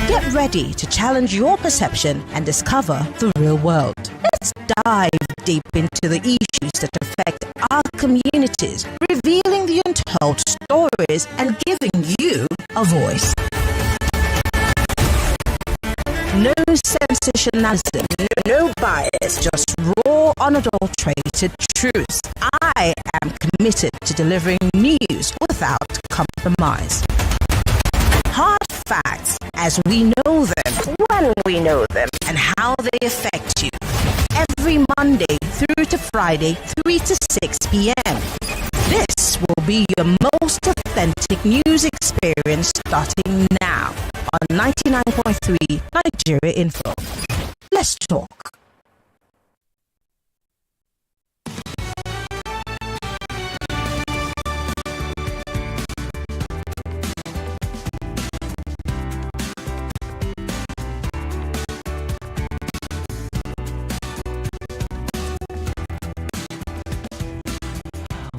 Get ready to challenge your perception and discover the real world. Let's dive deep into the issues that affect our communities, revealing the untold stories and giving you a voice. No sensationalism, no bias, just raw, unadulterated truth. I am committed to delivering news without compromise. Hard facts as we know them, when we know them, and how they affect you. Every Monday through to Friday, 3 to 6 p.m. This will be your most authentic news experience starting now on 99.3 Nigeria Info. Let's talk.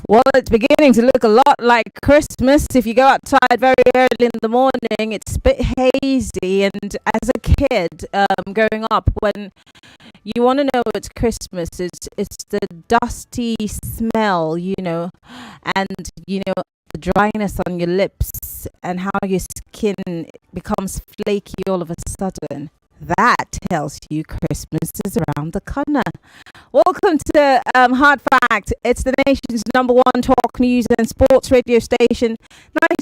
Well, it's beginning to look a lot like Christmas. If you go outside very early in the morning, it's a bit hazy. And as a kid, growing up, when you want to know it's Christmas, it's the dusty smell, and, the dryness on your lips and how your skin becomes flaky all of a sudden. That tells you Christmas is around the corner. Welcome to Hard Fact. It's the nation's number one talk news and sports radio station,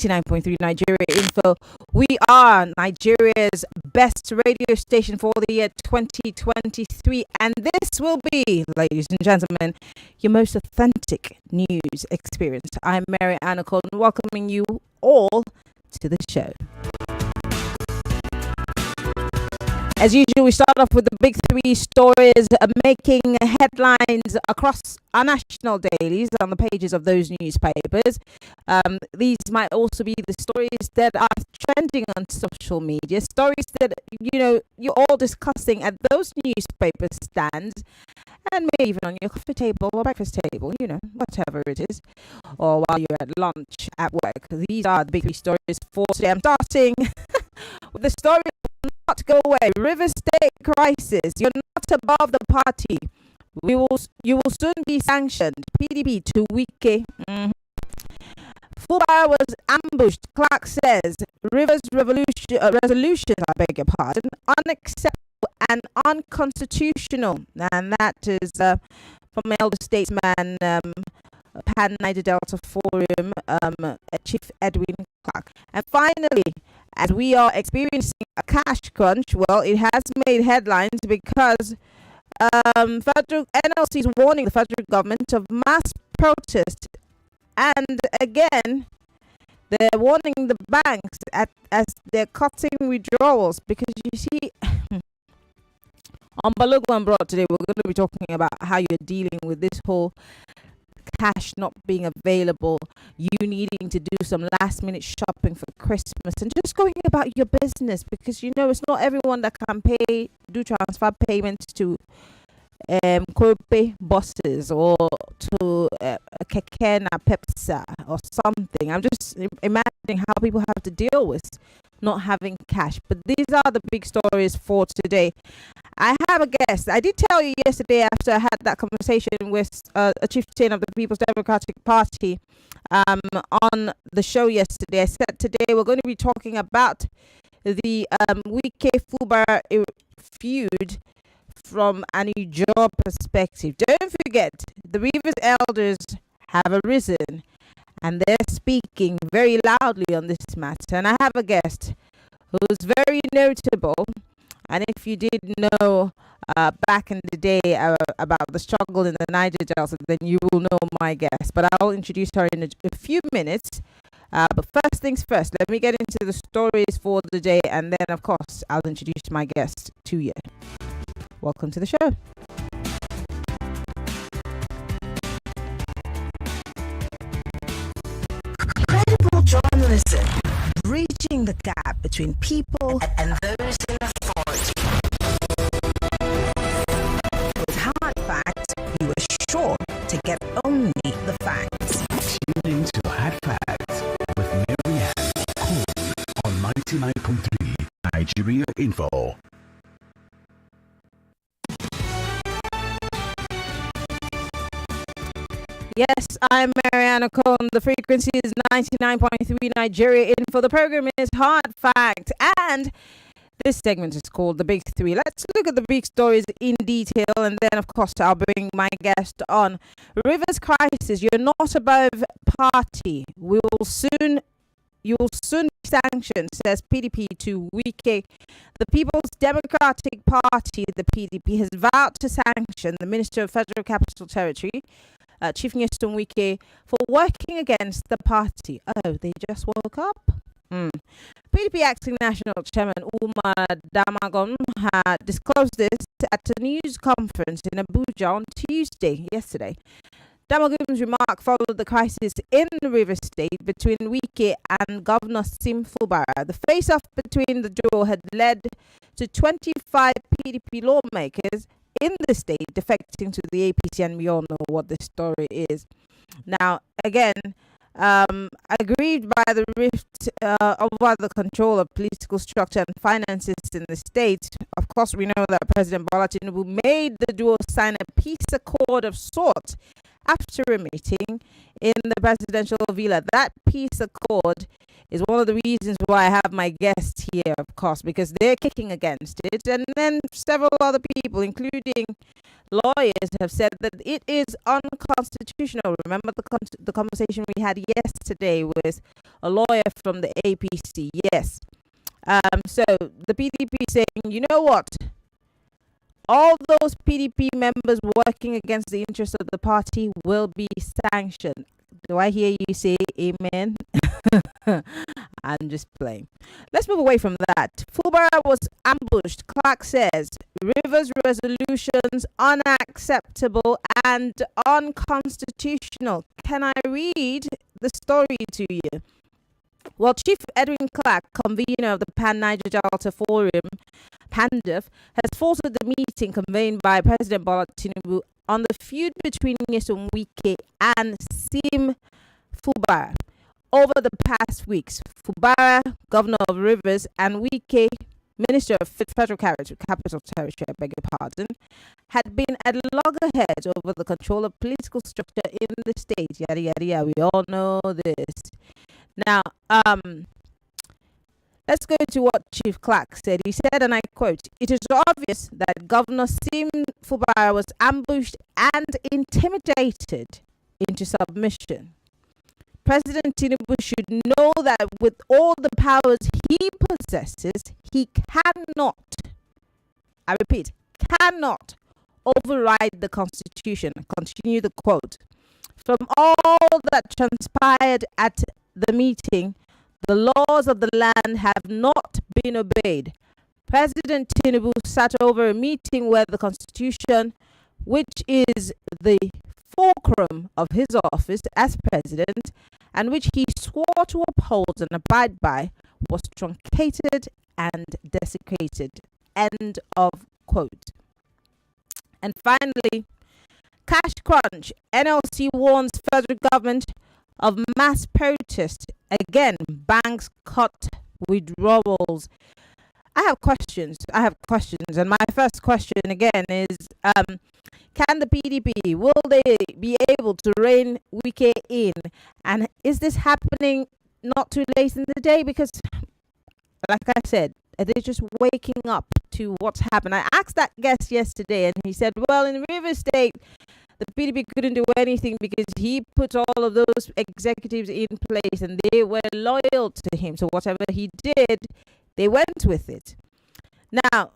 99.3 Nigeria Info. We are Nigeria's best radio station for the year 2023, and this will be, ladies and gentlemen, your most authentic news experience. I'm Mary Okon, welcoming you all to the show. As usual, we start off with the big three stories making headlines across our national dailies on the pages of those newspapers. These might also be the stories that are trending on social media, stories that, you're all discussing at those newspaper stands and maybe even on your coffee table or breakfast table, whatever it is, or while you're at lunch at work. These are the big three stories for today. I'm starting with the story not go away. River State crisis. You're not above the party. You will soon be sanctioned. PDP to Wike. Fulbright was ambushed. Clark says Rivers resolution, I beg your pardon, unacceptable and unconstitutional. And that is from Elder Statesman, Pan Niger Delta Forum, Chief Edwin Clark. And finally, as we are experiencing a cash crunch, well, it has made headlines because federal NLC is warning the federal government of mass protest, and again, they're warning the banks as they're cutting withdrawals because you see, on Balogun and Broad today, we're going to be talking about how you're dealing with this whole cash not being available, you needing to do some last minute shopping for Christmas and just going about your business because it's not everyone that can do transfer payments to Kobe buses or to Keke na Pepsa or something. I'm just imagining how people have to deal with not having cash. But these are the big stories for today. I have a guest. I did tell you yesterday after I had that conversation with a chieftain of the People's Democratic Party on the show yesterday. I said today we're going to be talking about the Wike Fulbright feud from a New Job perspective. Don't forget, the Rivers elders have arisen and they're speaking very loudly on this matter. And I have a guest who's very notable. And if you did know back in the day about the struggle in the Niger Delta, then you will know my guest. But I'll introduce her in a few minutes. But first things first, let me get into the stories for the day. And then, of course, I'll introduce my guest to you. Welcome to the show. Credible journalism, bridging the gap between people and those in authority. With Hard Facts, you are sure to get only the facts. Tune into Hard Facts with Mary Okon on 99.3 Nigeria Info. Yes, I'm Marianne Okon. The frequency is 99.3 Nigeria Info. The program is Hard Fact, and this segment is called The Big Three. Let's look at the big stories in detail, and then, of course, I'll bring my guest on. Rivers crisis, you're not above party. You will soon be sanctioned, says PDP to Wike. The People's Democratic Party, the PDP, has vowed to sanction the Minister of Federal Capital Territory, Chief Nyesom Wike, for working against the party. Oh, they just woke up? PDP Acting National Chairman Umar Damagum had disclosed this at a news conference in Abuja on Tuesday, yesterday. Damagum's remark followed the crisis in the Rivers State between Wike and Governor Sim Fubara. The face-off between the duo had led to 25 PDP lawmakers in the state defecting to the APC, and we all know what the story is. Now, again, aggrieved by the rift over the control of political structure and finances in the state, of course, we know that President Tinubu made the duo sign a peace accord of sorts after a meeting in the presidential villa. That peace accord is one of the reasons why I have my guests here, of course, because they're kicking against it. And then several other people, including lawyers, have said that it is unconstitutional. Remember the conversation we had yesterday with a lawyer from the APC? Yes. So the PDP saying, you know what? All those PDP members working against the interests of the party will be sanctioned. Do I hear you say amen? I'm just playing. Let's move away from that. Fubara was ambushed. Clark says Rivers resolutions unacceptable and unconstitutional. Can I read the story to you? Well, Chief Edwin Clark, convener of the Pan-Niger Delta Forum, PANDF, has faulted the meeting convened by President Tinubu on the feud between Nyesom Wike and Sim Fubara over the past weeks. Fubara, Governor of Rivers, and Wike, Minister of Federal Capital Territory, I beg your pardon, had been at loggerheads over the control of political structure in the state. Yada, yada, yada. We all know this. Now, let's go to what Chief Clark said. He said, and I quote, "It is obvious that Governor Sim Fubara was ambushed and intimidated into submission. President Tinubu should know that with all the powers he possesses, he cannot, I repeat, cannot override the Constitution." Continue the quote. "From all that transpired at the meeting, the laws of the land have not been obeyed. President Tinubu sat over a meeting where the Constitution, which is the fulcrum of his office as president, and which he swore to uphold and abide by, was truncated and desecrated." End of quote. And finally, cash crunch. NLC warns federal government of mass protest. Again, banks cut withdrawals. I have questions, and my first question again is, can the PDP, will they be able to rein Wike in? And is this happening not too late in the day? Because, like I said, are they just waking up to what's happened? I asked that guest yesterday, and he said, well, in River State, the PDP couldn't do anything because he put all of those executives in place and they were loyal to him. So whatever he did, they went with it. Now,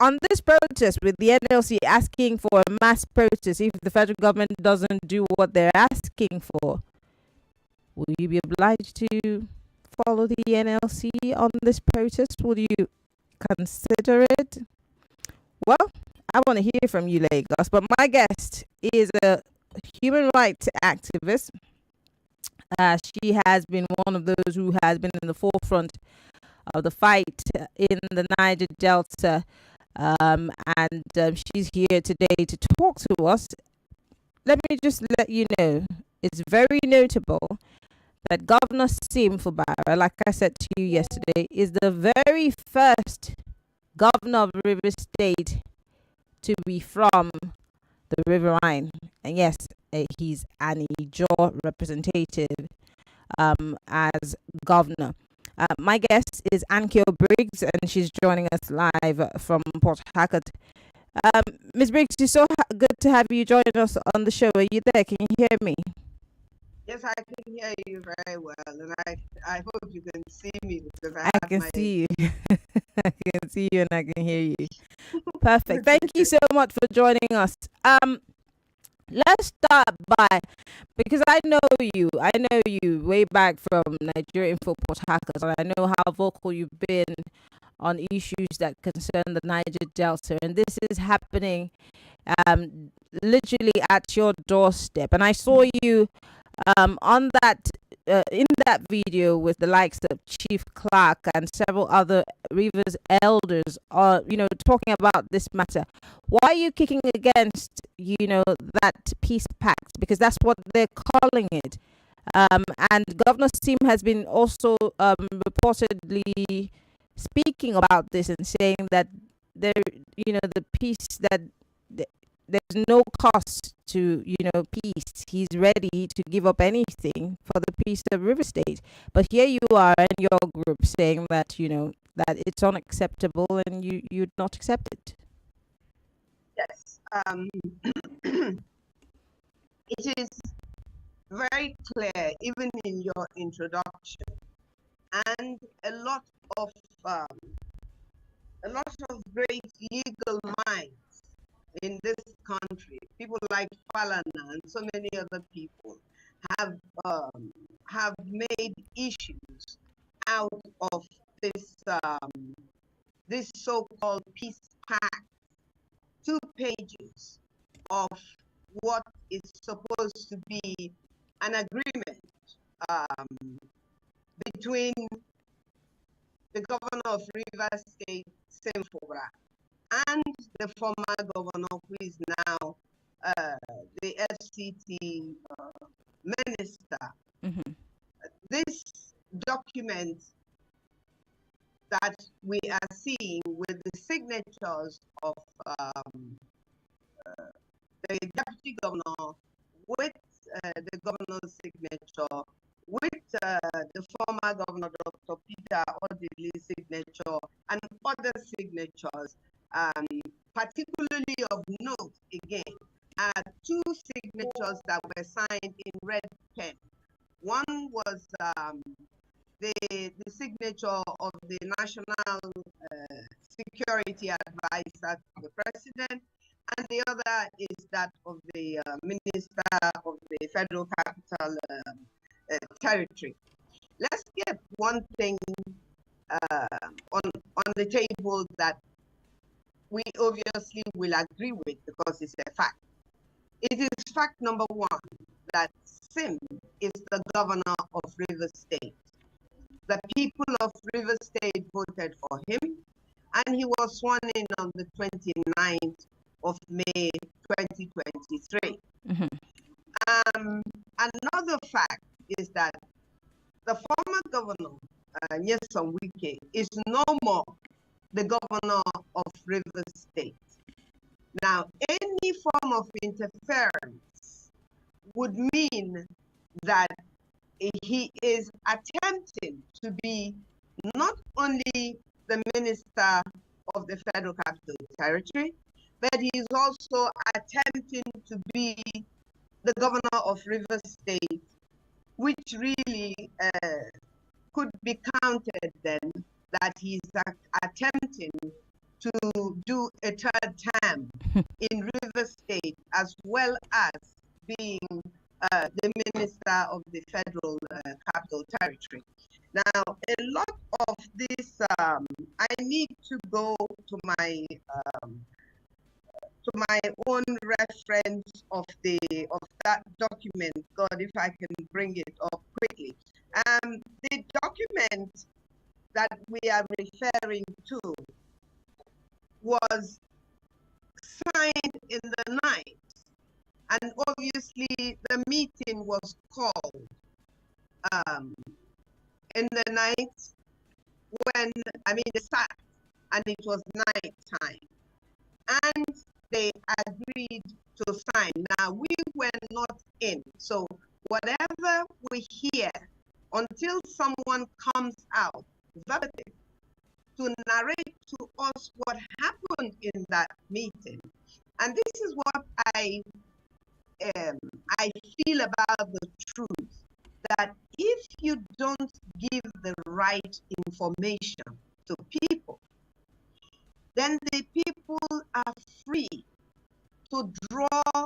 on this protest with the NLC asking for a mass protest, if the federal government doesn't do what they're asking for, will you be obliged to follow the NLC on this protest? Will you consider it? Well, I want to hear from you, Lagos, but my guest is a human rights activist. She has been one of those who has been in the forefront of the fight in the Niger Delta, and she's here today to talk to us. Let me just let you know, it's very notable that Governor Sim Fubara, like I said to you yesterday, is the very first governor of River State to be from the Riverine. And yes, he's an Ijaw representative as governor. My guest is Ankyo Briggs, and she's joining us live from Port Harcourt. Ms. Briggs, it's so good to have you join us on the show. Are you there? Can you hear me? Yes, I can hear you very well, and I hope you can see me because I can see you. I can see you and I can hear you. Perfect. Thank you so much for joining us. Let's start by, because I know you way back from Nigeria Info Port Harcourt, and I know how vocal you've been on issues that concern the Niger Delta, and this is happening literally at your doorstep. And I saw you on that in that video with the likes of Chief Clark and several other Rivers elders, talking about this matter. Why are you kicking against, that peace pact? Because that's what they're calling it. And Governor Sim has been also reportedly speaking about this and saying that the peace that there's no cost to peace. He's ready to give up anything for the peace of River State. But here you are in your group saying that that it's unacceptable and you'd not accept it. Yes, it is very clear, even in your introduction, and a lot of great legal minds in this country, people like Falana and so many other people, have made issues out of this so-called peace pact. 2 pages of what is supposed to be an agreement between the governor of Rivers State, Semfora, and the former governor, who is now the FCT minister. Mm-hmm. This document that we are seeing with the signatures of the deputy governor, with the governor's signature, with the former governor, Dr. Peter Odili's signature, and other signatures, particularly of note again, are 2 signatures that were signed in red pen. One was the signature of the National Security Advisor to the President, and the other is that of the Minister of the Federal Capital Territory. Let's get one thing on the table that we obviously will agree with because it's a fact. It is fact number 1 that Sim is the governor of River State. The people of River State voted for him, and he was sworn in on the 29th of May 2023. Mm-hmm. Another fact is that the former governor, Nyesom Wike, is no more the governor of River State. Now, any form of interference would mean that he is attempting to be not only the minister of the Federal Capital Territory, but he is also attempting to be the governor of River State, which really could be counted then that he's attempting to do a 3rd term in River State, as well as being the minister of the Federal Capital Territory. Now, a lot of this, I need to go to my own reference of that document. God, if I can bring it up quickly. The document that we are referring to was signed in the night, and obviously the meeting was called um, in the night when, they sat and it was night time and they agreed to sign. Now, we were not in. So whatever we hear until someone comes out verbatim to narrate to us what happened in that meeting. And this is what I feel about the truth, that if you don't give the right information to people, then the people are free to draw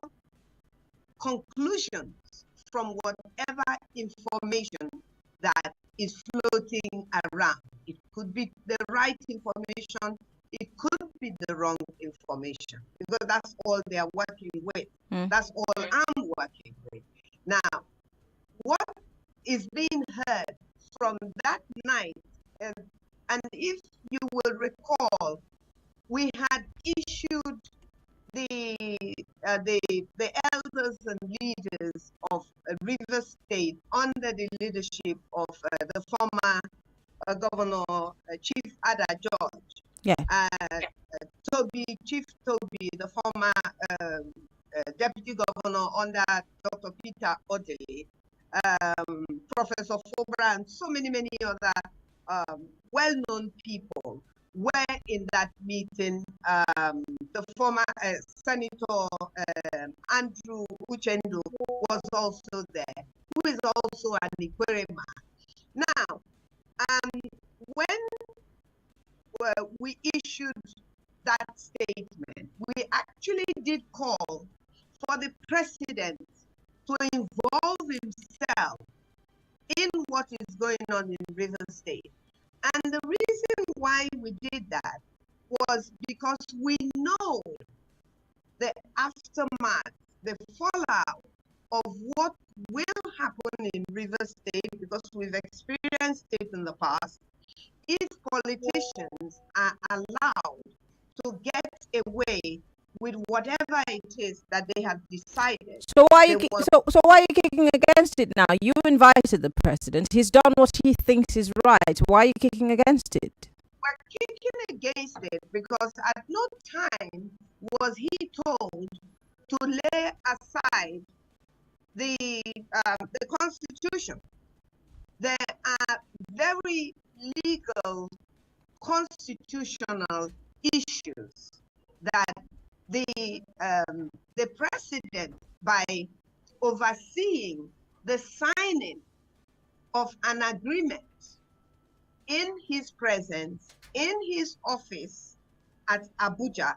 conclusions from whatever information that is floating around. It could be the right information, it could be the wrong information, because that's all they are working with. That's all I'm working with. Now, what is being heard from that night, and if you will recall, we had issued the elders and leaders of River State under the leadership of the former Governor Chief Ada George, Chief Toby, the former Deputy Governor under Dr. Peter Odili, Professor Fobra, and so many other well-known people were in that meeting. The former Senator Andrew Uchendu was also there, who is also an Ikwerema. Now, when we issued that statement, we actually did call for the president to involve himself in what is going on in River State. And the reason why we did that was because we know the aftermath, the fallout of what will happen in River State, because we've experienced it in the past, if politicians are allowed to get away with whatever it is that they have decided. So why are you kicking against it now? You invited the president. He's done what he thinks is right. Why are you kicking against it? We're kicking against it because at no time was he told to lay aside the Constitution. There are very legal constitutional issues that the president, by overseeing the signing of an agreement in his presence, in his office at Abuja,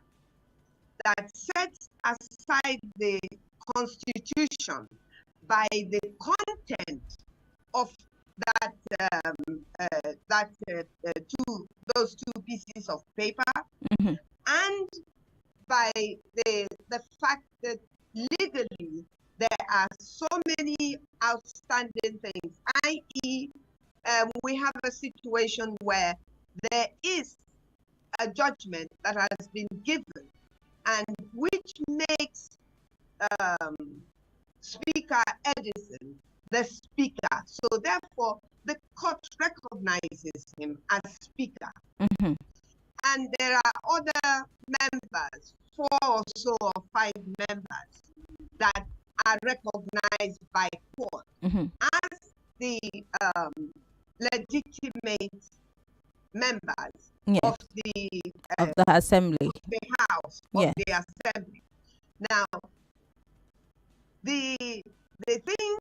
that sets aside the Constitution by the content of those two pieces of paper, and by the fact that legally there are so many outstanding things, i.e., we have a situation where there is a judgment that has been given, and which makes Speaker Edison the speaker. So therefore, the court recognizes him as speaker. And there are other members, 4 or so or 5 members, that are recognized by court as the legitimate members of the assembly, the house of the assembly. Now, the thing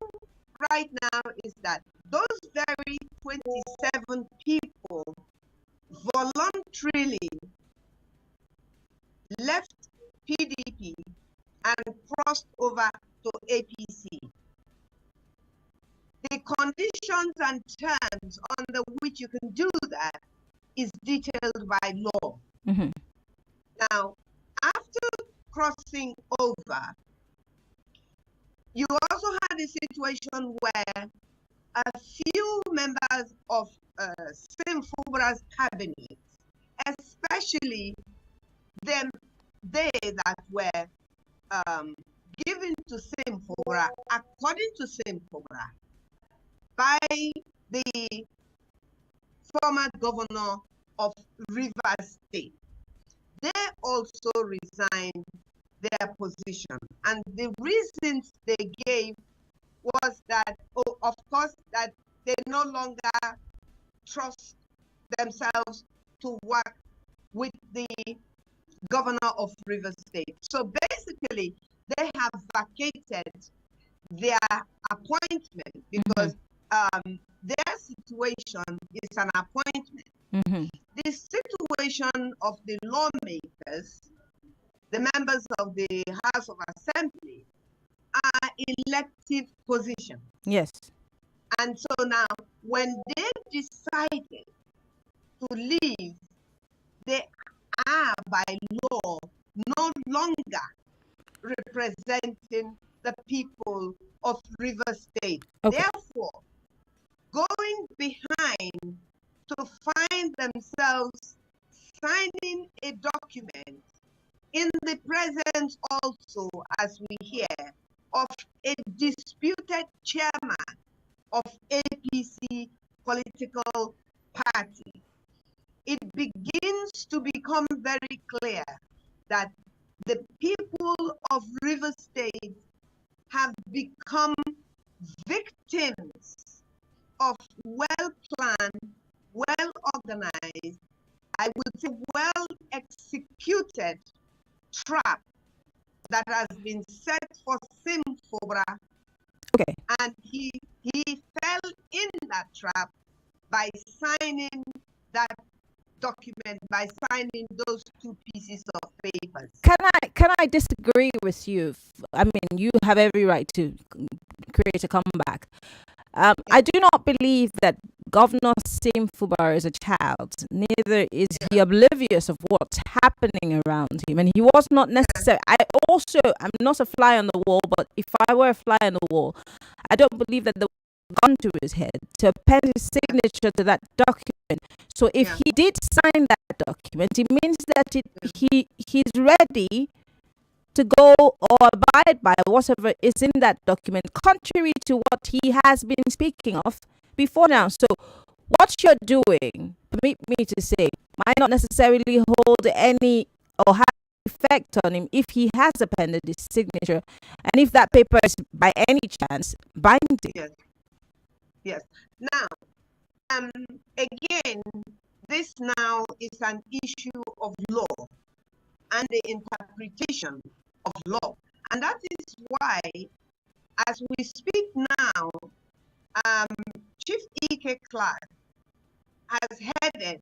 right now is that those very 27 people voluntarily left PDP and crossed over to APC. The conditions and terms under which you can do that is detailed by law. Now, after crossing over, you also had a situation where a few members of Sim Fubra's cabinet, especially they that were given to Sim Fubra, according to Sim Fubra, by the former governor of Rivers State. They also resigned their position. And the reasons they gave was that, of course, that they no longer trust themselves to work with the governor of Rivers State. So basically, they have vacated their appointment because their situation is an appointment. The situation of the lawmakers, the members of the House of Assembly, are elective positions. Yes. And so now, when they decided to leave, they are by law no longer representing the people of River State. Okay. Therefore, going behind to find themselves signing a document in the presence also, as we hear, of a disputed chairman of APC political party, it begins to become very clear that the people of River State have become victims of well-planned, well-organized, I would say well-executed trap that has been set for Simfobra. Okay. And he fell in that trap by signing that document, by signing those two pieces of papers. Can I disagree with you? I mean, you have every right to create a comeback. I do not believe that Governor Simfubar is a child. Neither is he oblivious of what's happening around him. And he was not necessary. I'm not a fly on the wall, but if I were a fly on the wall, I don't believe that the gun to his head to append his signature to that document. So if he did sign that document, it means that he's ready to go or abide by whatever is in that document, contrary to what he has been speaking of before now. So what you're doing, permit me to say, might not necessarily hold any or have effect on him if he has appended his signature and if that paper is by any chance binding. Yes. Now, again, this now is an issue of law and the interpretation of law. And that is why, as we speak now, Chief E.K. Clark has headed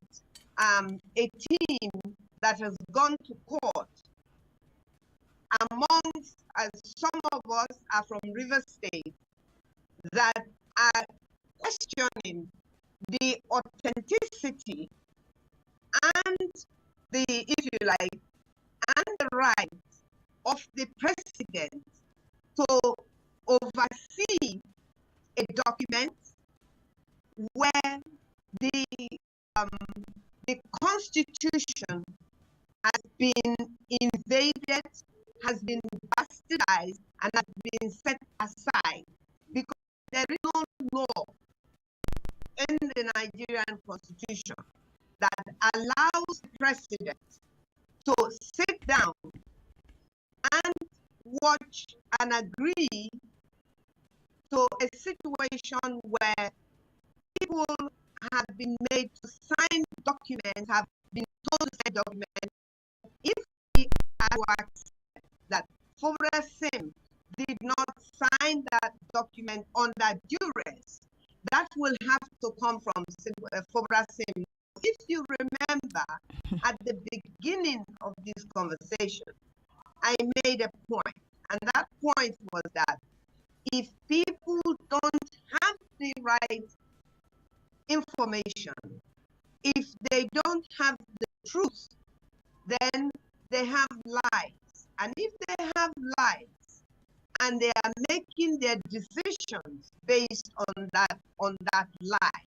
a team that has gone to court. Amongst, as some of us are from River State, that are questioning the authenticity and the, if you like, and the right of the president to oversee a document where the constitution has been invaded, has been bastardized, and has been set aside because there is no law in the Nigerian constitution that allows the president to sit down and watch and agree to a situation where people have been made to sign documents, have been told to sign documents. If we are to accept that Fobra Sim did not sign that document under duress, that will have to come from Fobra Sim. If you remember, at the beginning of this conversation, I made a point, and that point was that if people don't have the right information, if they don't have the truth, then they have lies. And if they have lies, and they are making their decisions based on that lie,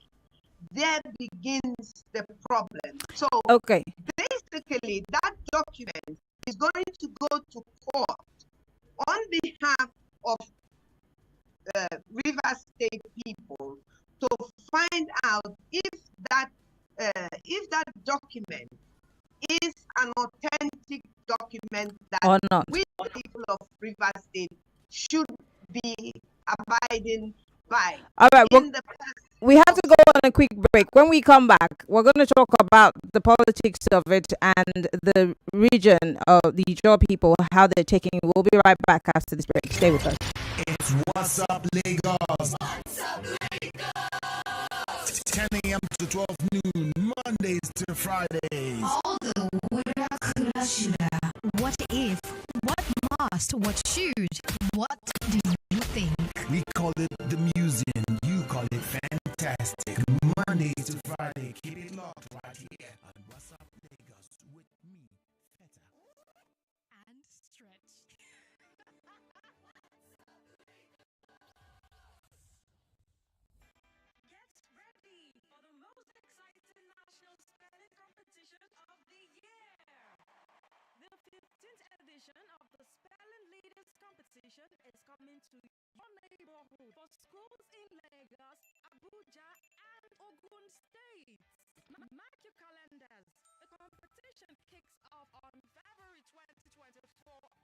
there begins the problem. So basically, that document is going to go to court on behalf of River State people to find out if that document is an authentic document that or not. we, the people of River State, should be abiding by. All right, we have of to go on a quick break. When we come back, we're going to talk about the politics of it and the region of the Jaw people, how they're taking it. We'll be right back after this break. Stay with us. It's What's Up Lagos. What's Up Lagos? 10 a.m. to 12 noon, Mondays to Fridays. All the what if, what must, what should, what do you think? We call it the museum, you call it fantastic. Mondays to Friday, keep it locked right here on What's Up Lagos with me, Feta. And stretch. Get ready for the most exciting national spelling competition of the year. The 15th edition of the Spelling Leaders Competition is coming to your neighborhood for schools in Lagos, Abuja, and Okon states. Mark your calendars. The competition kicks off on February 2024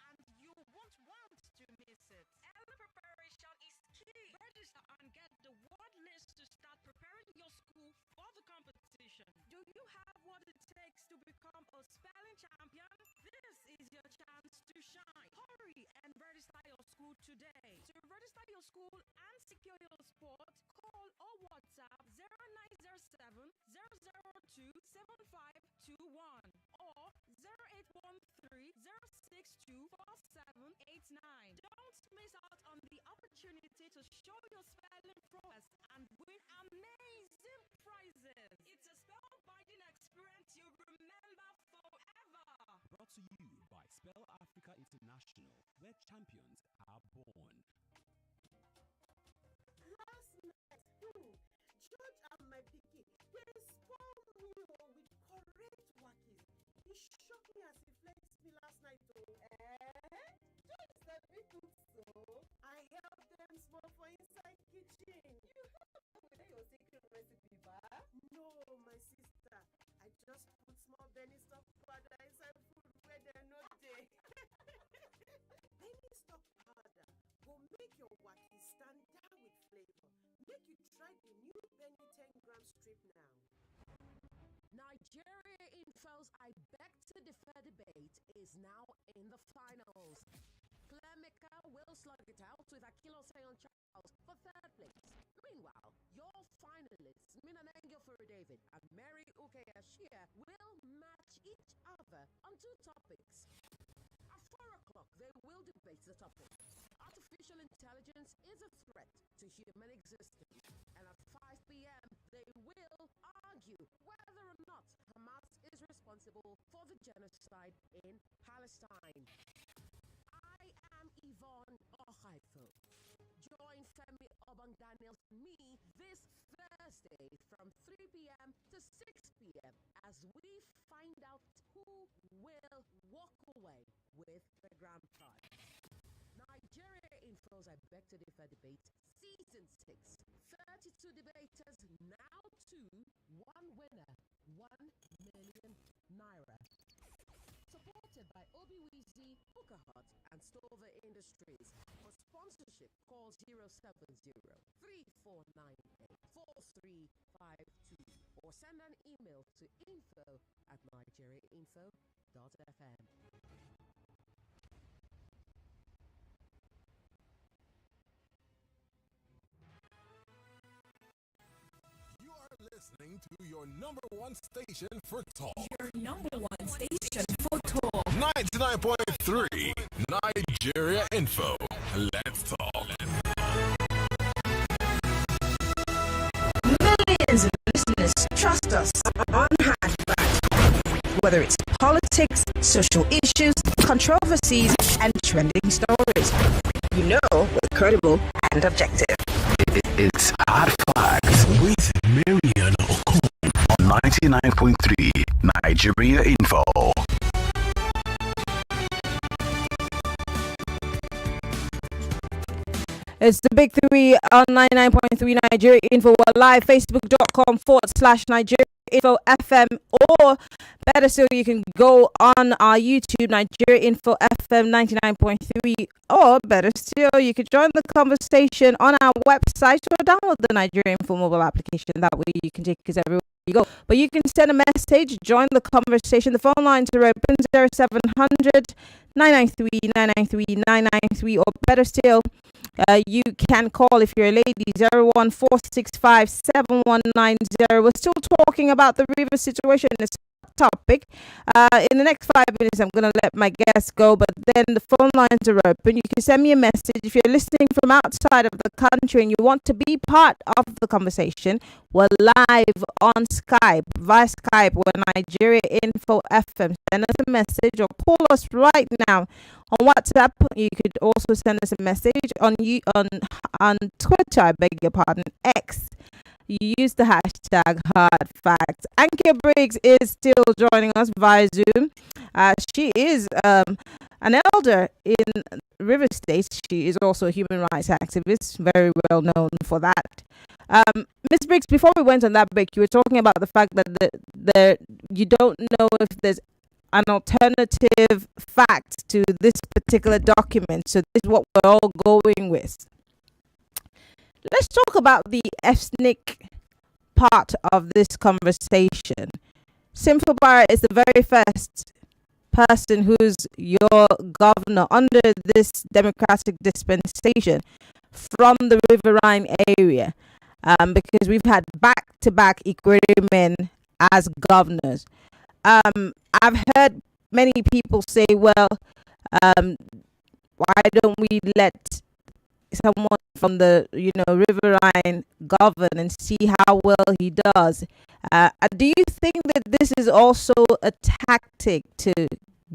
and you won't want to miss it. Early preparation is key. Register and get the word list to start preparing your school for the competition. Do you have what it takes to become a spelling champion? This is your chance to shine. Hurry and register your school today. To register your school and secure your spot, call or WhatsApp 0907 002 7521 or 0813 062 4789. Don't miss out on the opportunity to show your spelling prowess and win amazing prizes. It's a spellbinding experience you remember forever. Brought to you by Spell Africa International, where champions are born. Classmates, George and my pikin, they spoil me with correct wakis. He shocked me as he flexed me last night. George said me cook so. I helped them small for inside kitchen. You helped with your secret recipe, ba? No, my sister. I just put small Benny stock powder inside food where they're not there. Benny stock powder will make your waki stand out with flavor. Make you try the new Benny 10 gram strip now. Nigeria Info's I Beg to Differ debate is now in the finals. Clemeka will slug it out with Akilo Sayon Charles for third place. Meanwhile, your finalists, Minanengo Furu David and Mary Ukeyashia, will match each other on two topics. At 4 o'clock, they will debate the topic. Artificial intelligence is a threat to human existence. And at 5 p.m., they will argue whether or not Hamas is responsible for the genocide in Palestine. I am Yvonne Ohaifo. Join Femi Obang-Daniels and me this Thursday from 3 p.m. to 6 p.m. as we find out who will walk away with the grand prize. Nigeria Info's I Beg to Differ debate season 6. 32 debaters, now 2, 1 winner, 1 million naira. Supported by Obiwizi, Bukahot, and Stover Industries. For sponsorship, call 070-3498-4352 or send an email to info@nigeriainfo.fm. You are listening to your number one station for talk. Your number one station for talk. 99.3 Nigeria Info. Let's talk. Millions of listeners trust us on Handback. Whether it's politics, social issues, controversies, and trending stories. You know we're credible and objective. It's Hard Facts with Marian Okon on 99.3 Nigeria Info. It's the big three on 99.3 Nigeria Info. We're live, facebook.com/Nigeria Info FM, or better still, you can go on our YouTube, Nigeria Info FM 99.3, or better still, you could join the conversation on our website or download the Nigeria Info mobile application. That way you can take us everywhere you go. But you can send a message, join the conversation. The phone lines are open 0700 993 993 993, or better still, you can call if you're a lady 014657190. We're still talking about the river situation. It's a topic. In the next 5 minutes, I'm going to let my guests go, but then the phone lines are open. You can send me a message if you're listening from outside of the country and you want to be part of the conversation. We're live on Skype, via Skype. We're Nigeria Info FM. Send us a message or call us right now on WhatsApp. You could also send us a message on Twitter, I beg your pardon, X. You use the hashtag hard facts. Ankia Briggs is still joining us via Zoom. She is an elder in River State. She is also a human rights activist, very well known for that. Ms. Briggs, before we went on that break, you were talking about the fact that you don't know if there's an alternative fact to this particular document. So this is what we're all going with. Let's talk about the ethnic part of this conversation. Simple Barra is the very first person who's your governor under this democratic dispensation from the Riverine area, because we've had back-to-back Ikwere men as governors. I've heard many people say, well, why don't we let someone from the Riverine govern and see how well he does? Do you think that this is also a tactic to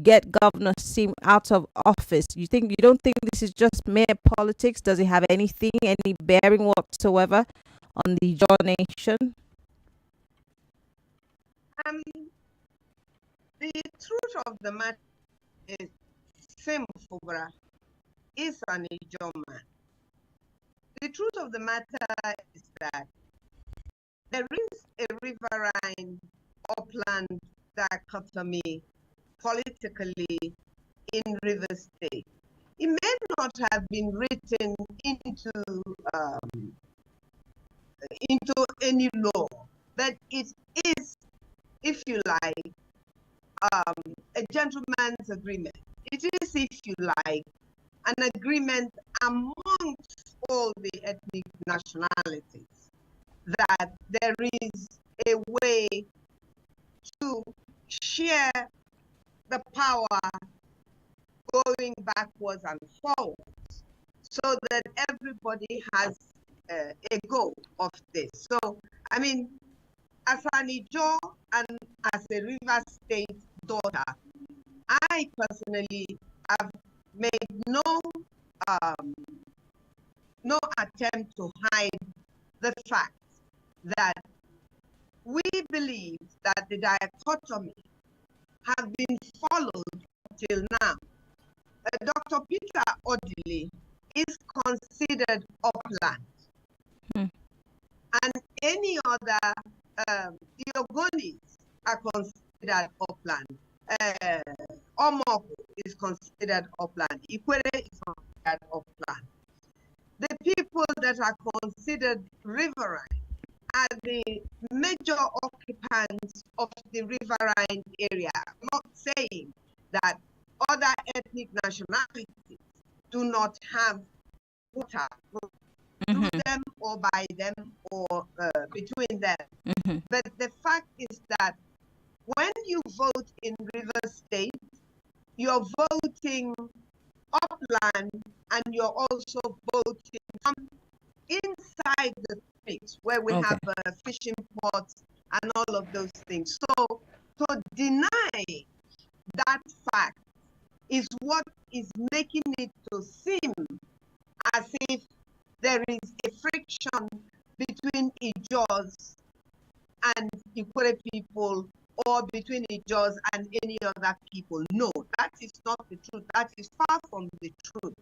get Governor Sim out of office? You don't think this is just mere politics? Does it have any bearing whatsoever on the Jaw Nation? The truth of the matter is, Sim Fubra is an Ijaw man. The truth of the matter is that there is a riverine upland dichotomy politically in River State. It may not have been written into any law, but it is, if you like, a gentleman's agreement. It is, if you like, an agreement amongst all the ethnic nationalities that there is a way to share the power going backwards and forwards, so that everybody has a go of this. So, I mean, as an Ijaw and as a River State daughter, I personally have made no attempt to hide the fact that we believe that the dichotomy have been followed till now. Dr. Peter Odili is considered upland, and any other the Ogonis are considered upland. Omoko is considered upland. Ikwere is considered upland. The people that are considered riverine are the major occupants of the riverine area. I'm not saying that other ethnic nationalities do not have water through them or by them or between them. But the fact is that when you vote in River State, you're voting upland and you're also voting from inside the states where we have fishing ports and all of those things. So to deny that fact is what is making it to seem as if there is a friction between Ijaws and Ikwere people, or between Ijaws and any other people. No, that is not the truth. That is far from the truth.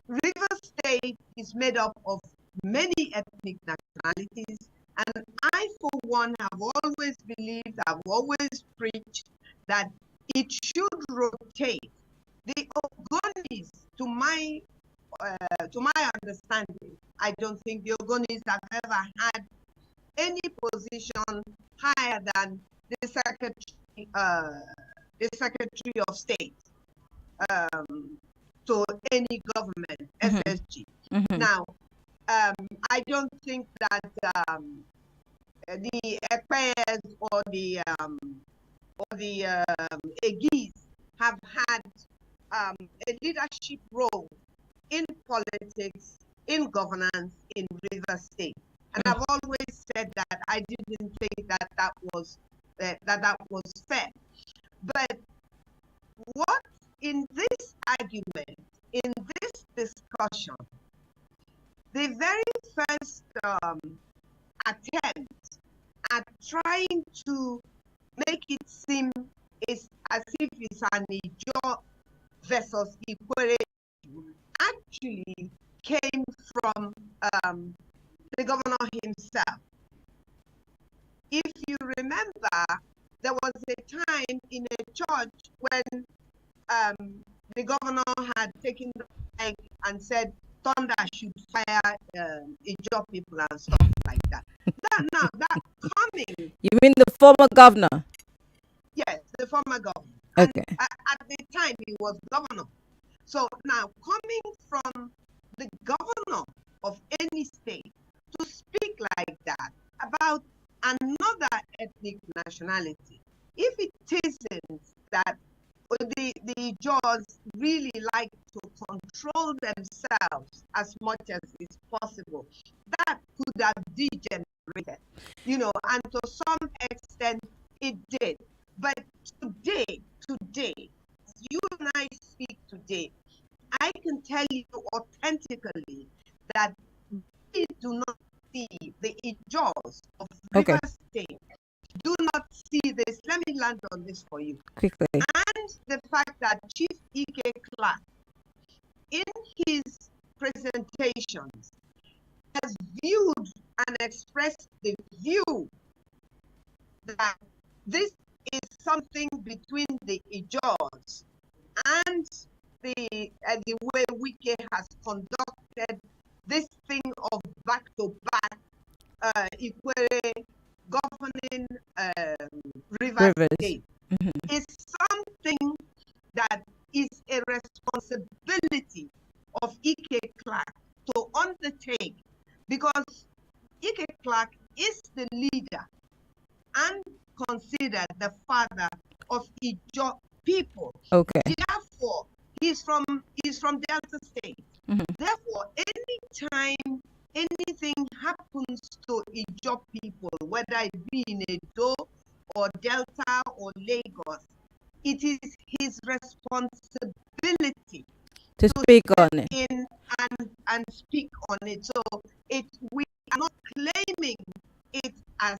River State is made up of many ethnic nationalities, and I, for one, have always believed, I've always preached that it should rotate. The Ogonis, to my understanding, I don't think the Ogonis have ever had any position higher than the Secretary of State to any government, SSG. Now, I don't think that the Ekpes or the Egis have had a leadership role in politics, in governance in River State. And I've always said that I didn't think that that was fair. But what in this argument, in this discussion, the very first attempt at trying to make it seem is as if it's an Ijo versus Ikwere actually came from the governor himself. If you remember, there was a time in a church when the governor had taken the mic and said thunder should fire Ijo people and stuff like that. That coming. You mean the former governor? Yes, the former governor. Okay. And at the time, he was governor. So now, coming from the governor of any state to speak like that about another ethnic nationality, if it isn't that the Jaws really like to control themselves as much as is possible, that could have degenerated, and to some extent it did. But today, you and I speak today, I can tell you authentically that we do not see the Ijaws of River State, do not see this. Let me land on this for you. Quickly. And the fact that Chief Ike Clark, in his presentations, has viewed and expressed the view that this is something between the Ijaws and the way Wike has conducted this thing of back-to-back Ikwere governing River State is something that is a responsibility of Ike Clark to undertake, because Ike Clark is the leader and considered the father of Ijo people. Okay. Therefore, he's from Delta State. Therefore, anytime anything happens to Ijo people, whether it be in Edo or Delta or Lagos, it is his responsibility to speak on it and speak on it. So we are not claiming it as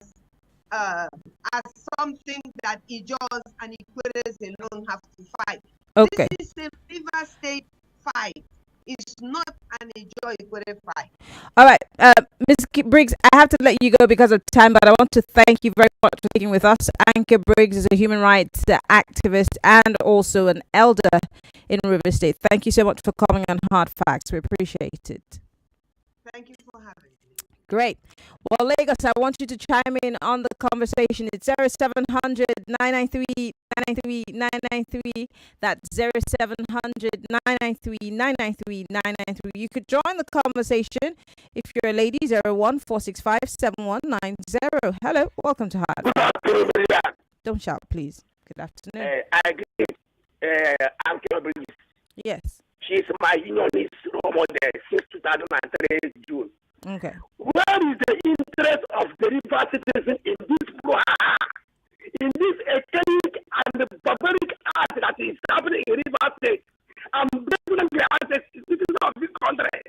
something that Ijos and Ikweres alone have to fight. Okay. This is a River State fight. It's not an Ijo Ikwere fight. All right, Ms. Briggs, I have to let you go because of time, but I want to thank you very much for speaking with us. Anke Briggs is a human rights activist and also an elder in River State. Thank you so much for coming on Hard Facts. We appreciate it. Thank you for having me. Great. Well, Lagos, I want you to chime in on the conversation. It's 0700 993 993 993. That's 0700 993 993 993. You could join the conversation if you're a lady. 01 465 7190. Hello, welcome to Hard. Don't shout, please. Good afternoon. I agree. Yes. She's my unionist role model since 2003 June. Okay. Where is the interest of the river citizen in this archaic and barbaric act that is happening in River State? I'm definitely as a citizen of this country.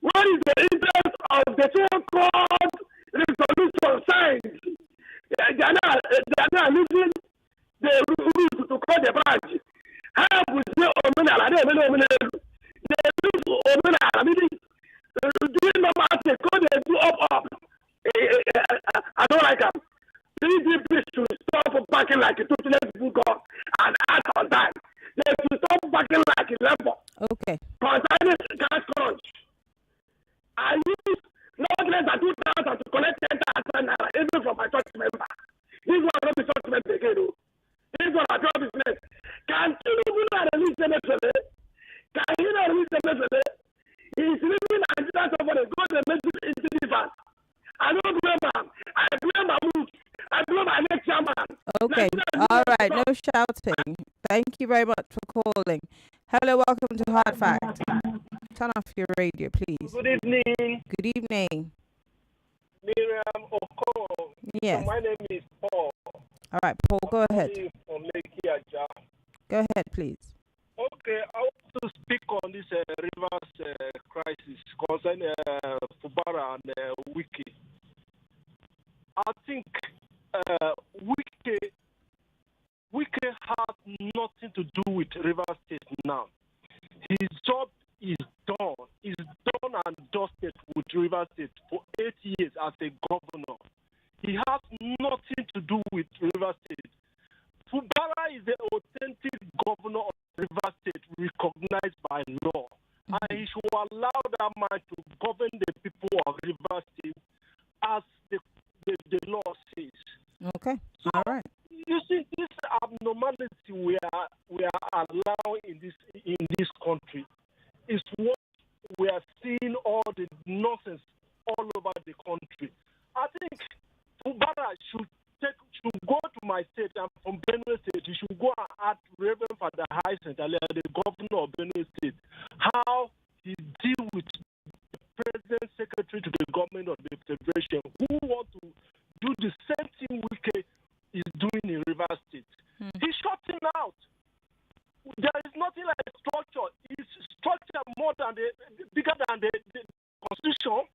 What is the interest of the so-called resolution signed? They are not using the rules to call the branch. How would they the rules let people go and act on time. They should stop working like a level. Okay. Concerning cash crunch, I use not less than 2,000 to collect 10,000 naira even from my church member. This one not be church member again. Oh. This one I draw business. Can Tinubu not release the message? Can he not release the message? He's living and that's over the go to the message into the fast. I don't blame him. I blame Mahmoud. I blame my next chairman. Okay. All right. No shouting. Thank you very much for calling. Hello. Welcome to Hard Fact. Turn off your radio, please. Good evening. Good evening. Miriam Okon. Yes. So my name is Paul. All right, Paul, go ahead. From Lekki. Go ahead, please. Okay, I want to speak on this Rivers crisis concerning Fubara and Wike. I think Wike has nothing to do with Rivers State now. His job is done. He's done and dusted with Rivers State for 8 years as a governor. He has nothing to do with Rivers State. Fubara is the authentic governor of Rivers State recognized by law. And he should allow that man to govern the people of Rivers State as the law says. Okay. So, all right. You see, this abnormality we are allowing in this country is what we are seeing all the nonsense all over the country. I think Fubara should go to my state. I'm from Benue State. You should go and ask Reverend Father Hyacinth, the governor of Benue State, how he deal with the president secretary to the government of the federation who want to do the same thing Wike is doing in Rivers State. He shut him out. There is nothing like structure. It's structure more than bigger than the constitution.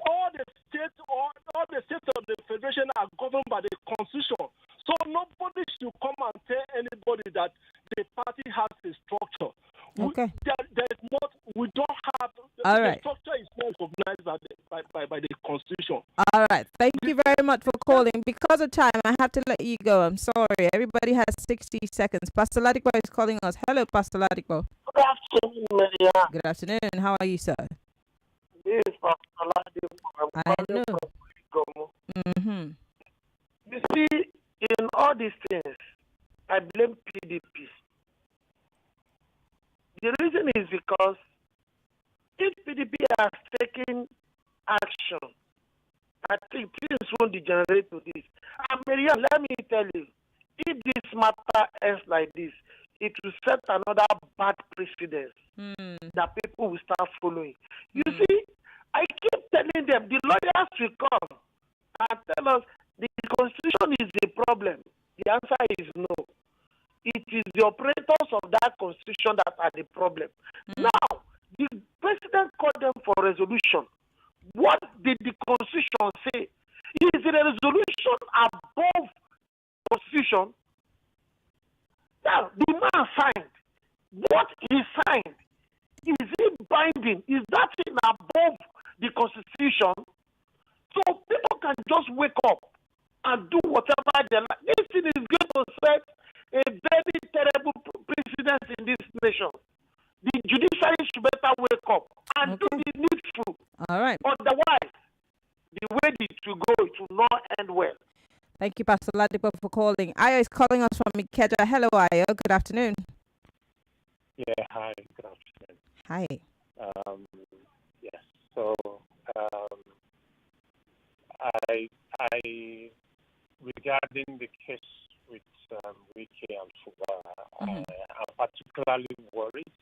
All the states of the federation are governed by the constitution. So nobody should come and tell anybody that the party has a structure. Okay. We don't have. All the right. structure is not recognized by the constitution. All right. Thank you very much for calling. Because of time, I have to let you go. I'm sorry. Everybody has 60 seconds. Pastor Ladipo is calling us. Hello, Pastor Ladipo. Good afternoon, Maria. Good afternoon. How are you, sir? This is Pastor Ladipo. I know. You see, in all these things, I blame PDP. The reason is because if PDP has taken action, I think things won't degenerate to this. And Maria, let me tell you, if this matter ends like this, it will set another bad precedent that people will start following. You see, I keep telling them, the lawyers will come and tell us the constitution is the problem. The answer is no. It is the operators of that constitution that are the problem. Now, the president called them for resolution. What did the constitution say? Is the resolution above constitution? Now, the man signed. What he signed, is it binding? Is that thing above the constitution? So people can just wake up and do whatever they like. This thing is going to set a very terrible precedent in this nation. The judiciary should better wake up and do the needful. All right. Otherwise, the way it will go, it will not end well. Thank you, Pastor Ladipo, for calling. Ayo is calling us from Ikeja. Hello, Ayo. Good afternoon. Yeah, hi. Good afternoon. Hi. Yes. So, I regarding the case with Wike and Fubara, I'm particularly worried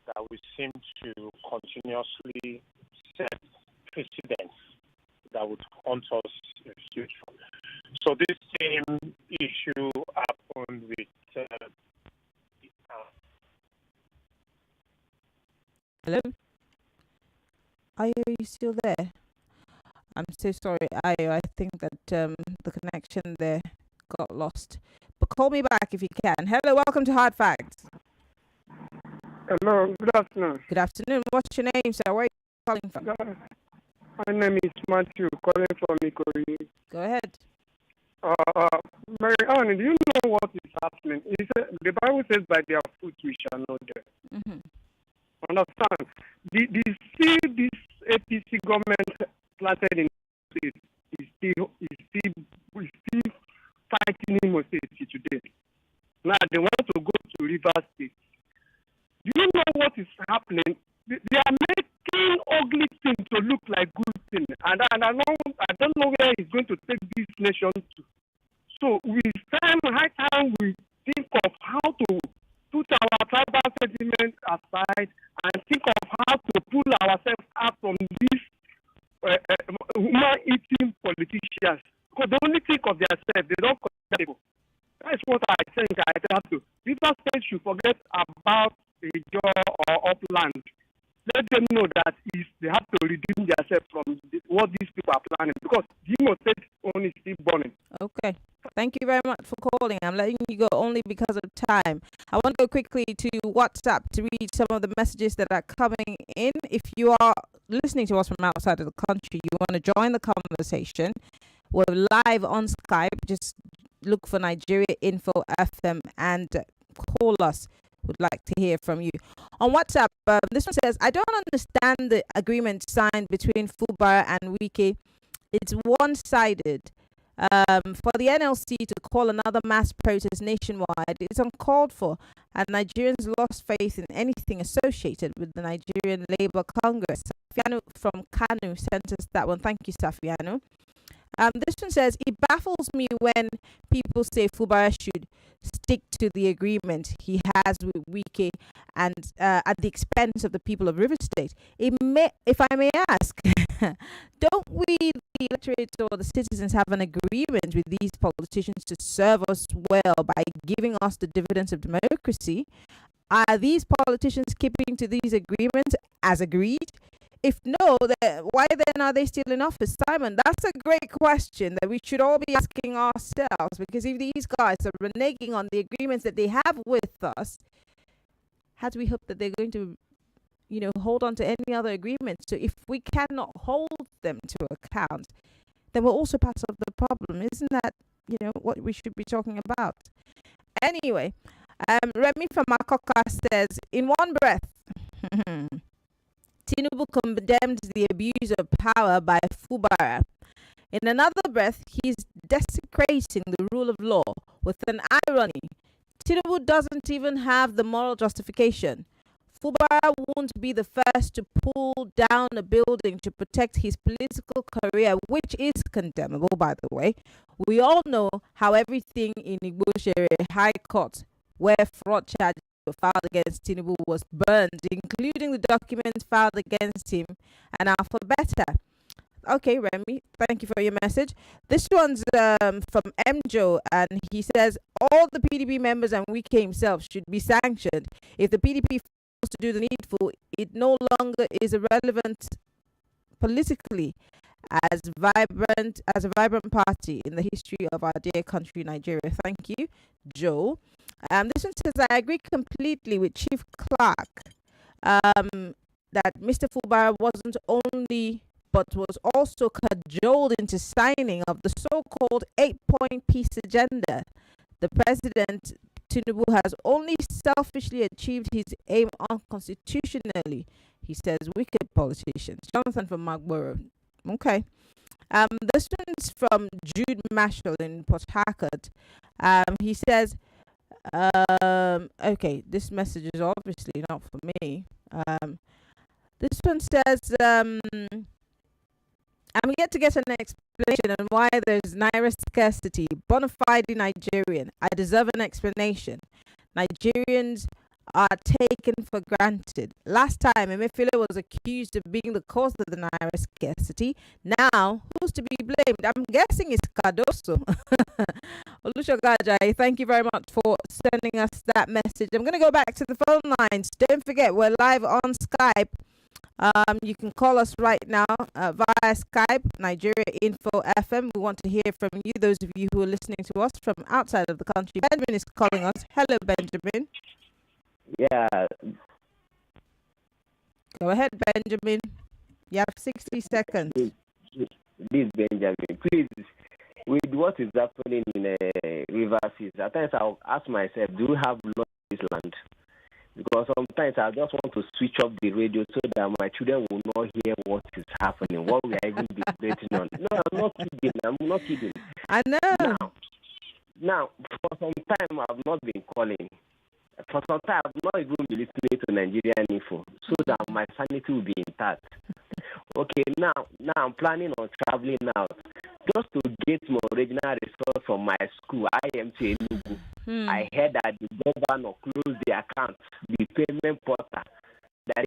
that we seem to continuously set precedents that would haunt us in the future. So this same issue happened with Hello? Are you still there? I'm so sorry, Ayo. I think that the connection there got lost. But call me back if you can. Hello, welcome to Hard Facts. Hello, good afternoon. Good afternoon. What's your name, sir? Where are you calling from? My name is Matthew, calling from Ikori. Go ahead. Mary Ann, do you know what is happening? The Bible says, by their fruit we shall know them. Mm-hmm. Understand? The seed this APC government planted in state is still fighting in state today. Now they want to go to Rivers State. Do you know what is happening? They are making ugly things to look like good things, and I don't know where it's going to take this nation to. So high time we think of how to put our tribal sentiment aside and think of how to pull ourselves out from these human-eating politicians. Because they only think of themselves, they don't consider people. That's what I think I have to. Rivers State should forget about a jaw or upland. Let them know that they have to redeem themselves from what these people are planning, because Imo State only still burning. Okay. Thank you very much for calling. I'm letting you go only because of time. I want to go quickly to WhatsApp to read some of the messages that are coming in. If you are listening to us from outside of the country, you want to join the conversation, we're live on Skype. Just look for Nigeria Info FM and call us. Would like to hear from you. On WhatsApp, this one says, I don't understand the agreement signed between Fubara and Wike. It's one-sided. For the NLC to call another mass protest nationwide is uncalled for, and Nigerians lost faith in anything associated with the Nigerian Labour Congress. Safiano from Kanu sent us that one. Thank you, Safiano. This one says, it baffles me when people say Fubara should stick to the agreement he has with Wike and at the expense of the people of River State. If I may ask, don't we, the electorate or the citizens, have an agreement with these politicians to serve us well by giving us the dividends of democracy? Are these politicians keeping to these agreements as agreed? If no, why then are they still in office? Simon, that's a great question that we should all be asking ourselves, because if these guys are reneging on the agreements that they have with us, how do we hope that they're going to, hold on to any other agreements? So if we cannot hold them to account, then we'll also pass up the problem. Isn't that, what we should be talking about? Anyway, Remy from Makoka says, in one breath, Tinubu condemned the abuse of power by Fubara. In another breath, he's desecrating the rule of law with an irony. Tinubu doesn't even have the moral justification. Fubara won't be the first to pull down a building to protect his political career, which is condemnable, by the way. We all know how everything in Igbo High Court, where fraud charges filed against Tinubu, was burned, including the documents filed against him and Alphabeta. Okay, Remy, thank you for your message. This one's from Mjo, and he says all the PDP members and Wike himself should be sanctioned. If the PDP fails to do the needful, it no longer is relevant politically as a vibrant party in the history of our dear country, Nigeria. Thank you, Joe. This one says, I agree completely with Chief Clark that Mr. Fubara wasn't only but was also cajoled into signing of the so-called 8-point peace agenda. The President Tinubu has only selfishly achieved his aim unconstitutionally, he says. Wicked politicians. Jonathan from Magboro. Okay. This one's from Jude Marshall in Port Harcourt. He says, okay, this message is obviously not for me. This one says, I'm yet to get an explanation on why there's Naira scarcity. Bona fide Nigerian. I deserve an explanation. Nigerians are taken for granted. Last time, Emefiele was accused of being the cause of the Naira scarcity. Now, who's to be blamed? I'm guessing it's Cardoso. Olushogajai, thank you very much for sending us that message. I'm going to go back to the phone lines. Don't forget, we're live on Skype. You can call us right now via Skype, Nigeria Info FM. We want to hear from you, those of you who are listening to us from outside of the country. Benjamin is calling us. Hello, Benjamin. Yeah. Go ahead, Benjamin. You have 60 seconds. This Benjamin, please. with what is happening in Rivers East, at times I'll ask myself, do we have law in this land? Because sometimes I just want to switch off the radio so that my children will not hear what is happening, what we are even debating on. No, I'm not kidding. I'm not kidding. I know. Now, for some time, I've not been calling. For some time, I've not even been listening to Nigerian info so that my sanity will be intact. Okay, now I'm planning on traveling out just to get my original result from my school, IMT Enugu. I heard that the governor closed the account, the payment portal. That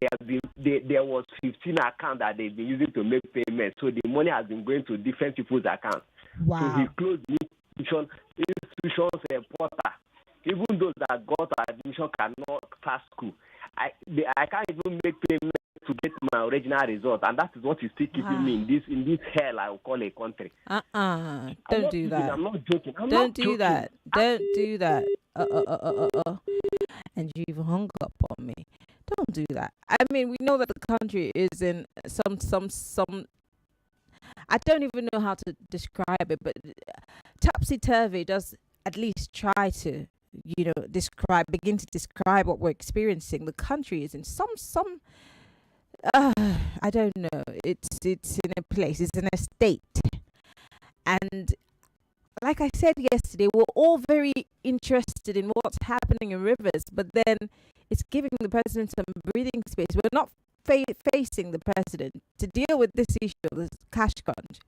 there was 15 accounts that they've been using to make payments. So the money has been going to different people's accounts. Wow. So he closed the institutions portal. Even those that got admission cannot pass school. I can't even make payments to get my original result, and that is what is still keeping me in this hell I will call a country. Don't do that. I'm not joking. Don't do that. Don't do that. And you've hung up on me. Don't do that. I mean, we know that the country is in some. I don't even know how to describe it, but topsy-turvy does at least try to, begin to describe what we're experiencing. The country is in some. I don't know. It's in a place. It's in a state, and like I said yesterday, we're all very interested in what's happening in Rivers, but then it's giving the president some breathing space. We're not facing the president to deal with this issue, this cash crunch.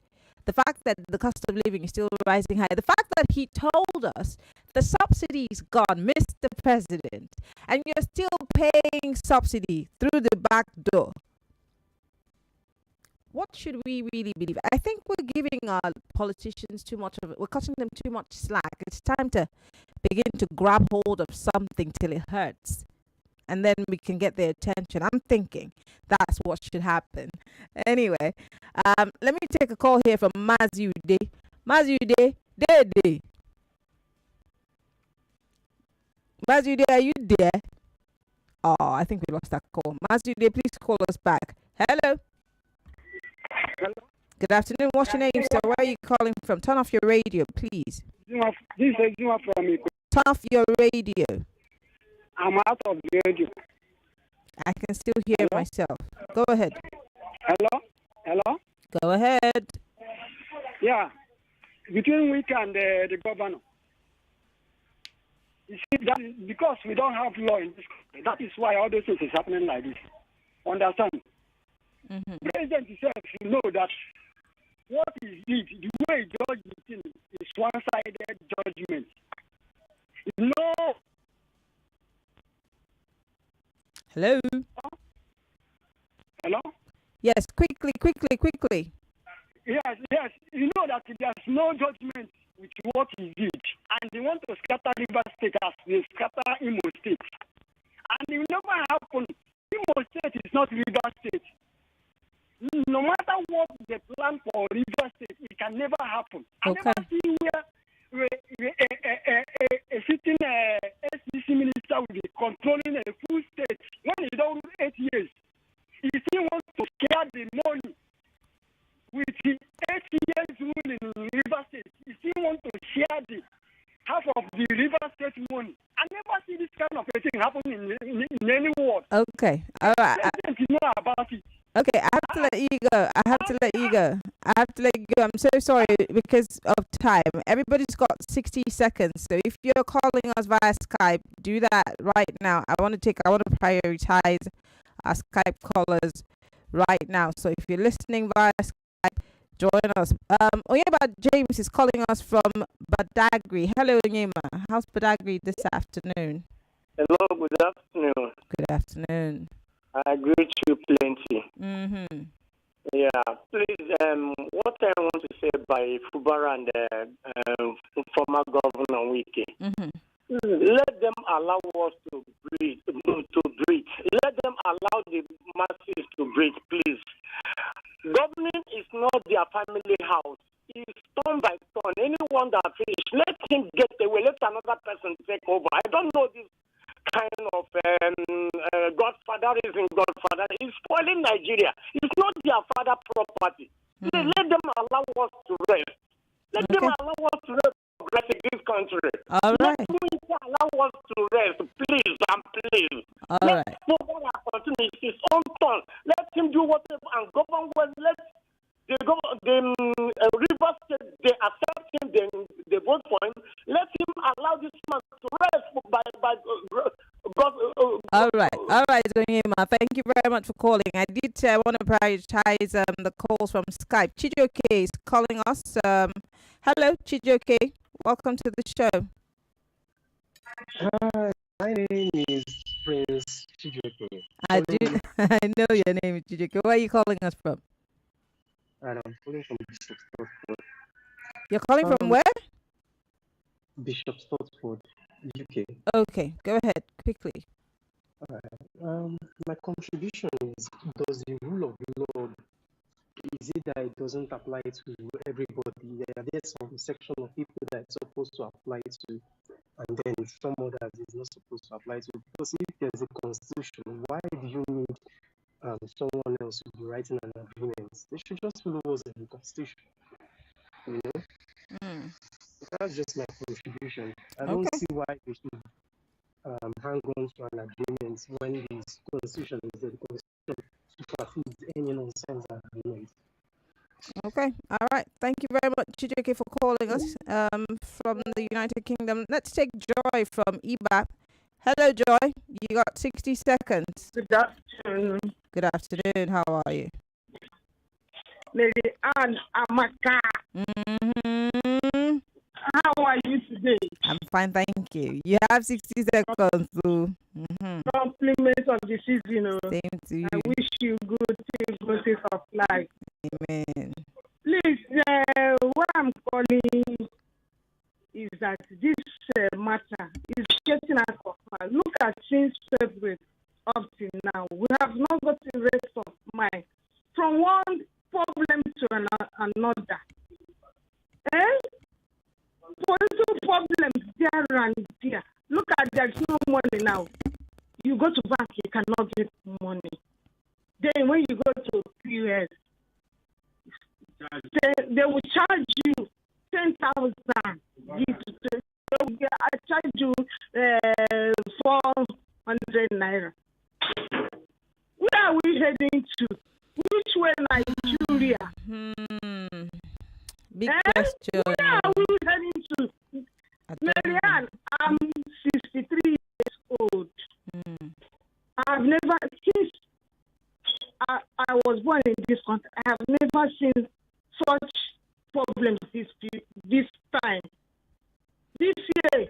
The fact that the cost of living is still rising high. The fact that he told us the subsidy is gone, Mr. President, and you're still paying subsidy through the back door. What should we really believe? I think we're giving our politicians too much of it. We're cutting them too much slack. It's time to begin to grab hold of something till it hurts. And then we can get their attention. I'm thinking that's what should happen. Anyway, let me take a call here from Mazude. Mazude, Dede. Mazude, are you there? Oh, I think we lost that call. Mazude, please call us back. Hello. Hello. Good afternoon. What's your name, sir? Where are you calling from? Turn off your radio, please. This is Zuma from me. Turn off your radio. I'm out of the radio. I can still hear myself. Go ahead. Hello? Go ahead. Yeah. Between Wike and the governor. You see, that is because we don't have law in this country. That is why all those things is happening like this. Understand? Mm-hmm. President himself should know that what is it, the way he judges the thing is one-sided judgment. No. Hello? Hello? Yes, quickly. Yes. You know that there's no judgment with what he did. And they want to scatter River State as they scatter Imo State. And it will never happen. Imo State is not River State. No matter what they plan for River State, it can never happen. Okay. I never see where a sitting SEC minister will be controlling a full state when he don't 8 years. He still wants to share the money with the 8 years rule in River State. He still wants to share the half of the River State money. I never see this kind of a thing happen in any world. Okay, all right. You know about it. Okay, I have to let you go. I have to let you go. I'm so sorry because of time. Everybody's got 60 seconds. So if you're calling us via Skype, do that right now. I want to prioritize our Skype callers right now. So if you're listening via Skype, join us. Onyema James is calling us from Badagry. Hello, Onyema. How's Badagry this afternoon? Hello, good afternoon. Good afternoon. I greet you plenty. Mm-hmm. Yeah, please, what I want to say by Fubara and former Governor Wike, let them allow us to breathe. Let them allow the masses to breathe, please. Governing is not their family house. It's turn by turn. Anyone that finishes, let him get away. Let another person take over. I don't know this kind of godfatherism. Godfather is spoiling Nigeria. It's not their father property. Let them allow us to rest. Let them allow us to rest in this country. All right. Let them allow us to rest, please and please. All let right. Nobody continue his own turn. Let him do whatever and govern well. Let the Rivers State, they accept him, they vote for him. Let him allow this man to rest by God. All right, Onyema. Thank you very much for calling. I did say I want to prioritize the calls from Skype. Chijioke is calling us. Hello, Chijioke. Welcome to the show. Hi, my name is Prince Chijioke. I know your name is Chijioke. Where are you calling us from? And I'm calling from Bishop Stortford. You're calling from where? Bishop Stortford, UK. Okay, go ahead quickly. Alright. My contribution is: does the rule of law, is it that it doesn't apply to everybody? There's some section of people that it's supposed to apply to, and then some others it's not supposed to apply to. Because if there's a constitution, why do you need someone else to be writing an agreement? They should just follow what's in the constitution. You know? That's just my contribution. I don't see why we should hang on to an agreement when the constitution is there. The constitution supersedes any nonsense agreement. Okay, all right. Thank you very much, Chijioke, for calling us from the United Kingdom. Let's take Joy from EBAP. Hello, Joy. You got 60 seconds. Good afternoon. Good afternoon. How are you? Lady Anne Amaka. How are you today? I'm fine, thank you. You have 60 seconds to compliments of the season. Same to you. I wish you good process of life. Amen. Please, what I'm calling is that this matter is getting out of hand. Look at since February up to now. We have not got the rest of mind from one problem to another. Political problems there and there. Look at there's no money now. You go to bank, you cannot get money. Then when you go to POS, they will charge you 10,000. They will charge you 400 naira. Where are we heading to? Which way, Nigeria? Big question. Where are we heading to? Marianne, I'm 63 years old. I've never, since I was born in this country, I have never seen such problems this time. This year.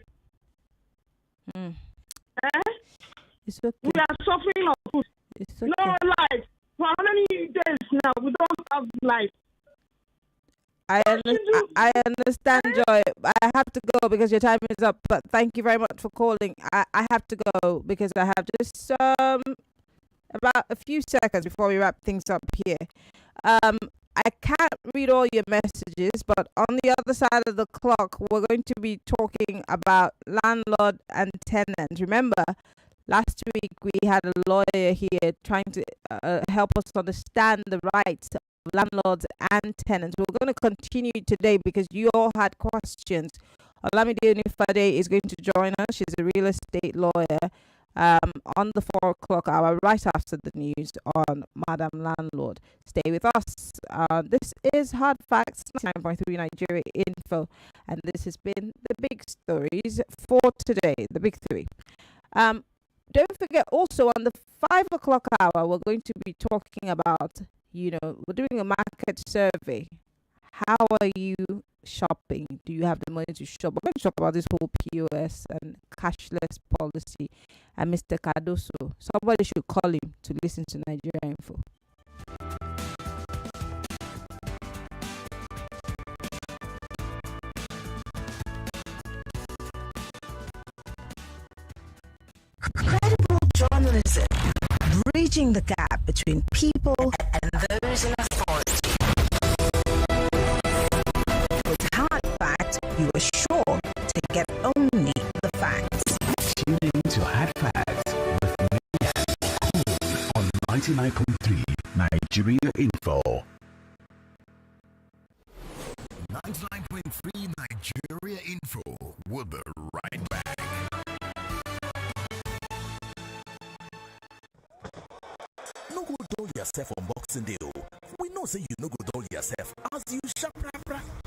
It's okay. We are suffering of food. It's okay. No life. For how many days now? We don't have life. I understand, Joy. I have to go because your time is up. But thank you very much for calling. I have to go because I have just about a few seconds before we wrap things up here. I can't read all your messages, but on the other side of the clock, we're going to be talking about landlord and tenant. Remember, last week we had a lawyer here trying to help us understand the rights of landlords and tenants. We're going to continue today because you all had questions. Olamide Onifade is going to join us. She's a real estate lawyer on the 4 o'clock hour right after the news on Madam Landlord. Stay with us. This is Hard Facts 99.3 Nigeria Info, and this has been the big stories for today, the big three. Don't forget also on the 5 o'clock hour, we're going to be talking about, we're doing a market survey. How are you shopping? Do you have the money to shop? We're going to talk about this whole POS and cashless policy. And Mr. Cardoso, somebody should call him to listen to Nigeria Info. Credible journalism, bridging the gap between people and those in authority. With Hard Facts, you are sure to get only the facts. Tune in to Hard Facts with me on 99.3 Nigeria Info. 99.3 Nigeria Info. We'll be right back. No go dull yourself on Boxing Day. We know say you no go dull yourself as you sharp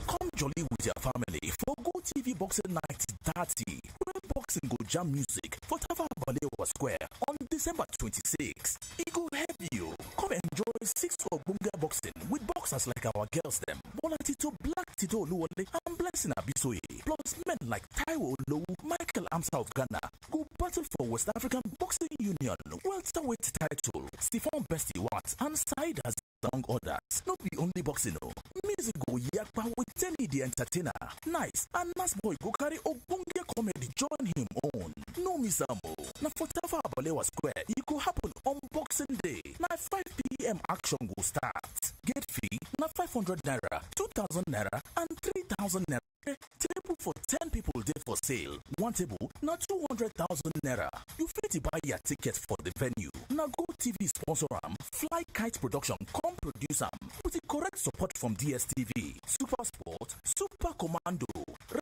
come jolly with your family for Go TV Boxing Night 30. Where boxing go jam music for Tafa Balewa Square on December 26. It go help you. Come enjoy 6 Obunga boxing with boxers like our girls them, Bola Tito, Black Tito Oluwole, and Blessing Abisoye. Plus men like Taiwo Olowu, Michael Amsa of Ghana go battle for West African Boxing Union welterweight title. Stephen Bestie Watts and Said has among others. No be only boxing, no. Music go yakpa with Tenny the entertainer. Nice and Nas Boy go carry Obunge comedy join him on. No misamo. Na for Tafa Balewa Square, it go happen on Boxing Day. Na 5 p.m. action go start. Gate fee na 500 naira, 2,000 naira, and 3,000 naira. Table for 10 people there for sale. One table na 200,000 naira. You fit buy your ticket for the venue. Na Go TV sponsor am. Fly Kite Production come produce am with the correct support from DSTV, Super Sport, Super Commando,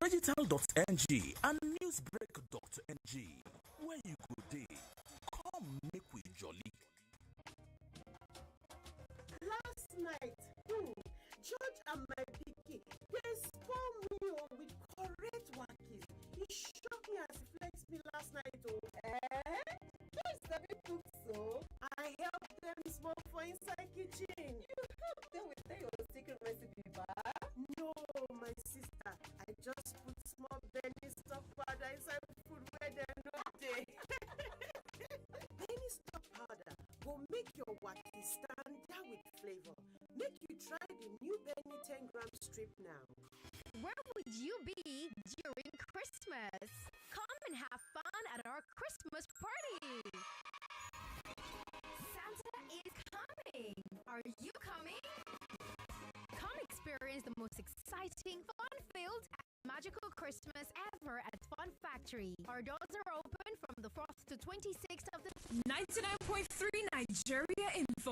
Regital.ng, and Newsbreak.ng. Where you go dey? Come make we jolly. Last night, George and my pikin, they spoil me with correct wakis. He shocked me as he flexed me last night. Yes, they cook so. I helped them smoke for inside kitchen. You helped them with your secret recipe, ba? No, my sister. I just put small Benny stock powder inside food where they're not there. Benny stock powder will make your waki stand out with flavor. Make you try the new Benny 10-gram strip now. Where would you be during Christmas? Come and have fun at our Christmas party. Santa is coming. Are you coming? Come experience the most exciting, fun-filled, and magical Christmas ever at Fun Factory. Our doors are open from the 4th to 26th of the 99.3 Nigeria Info.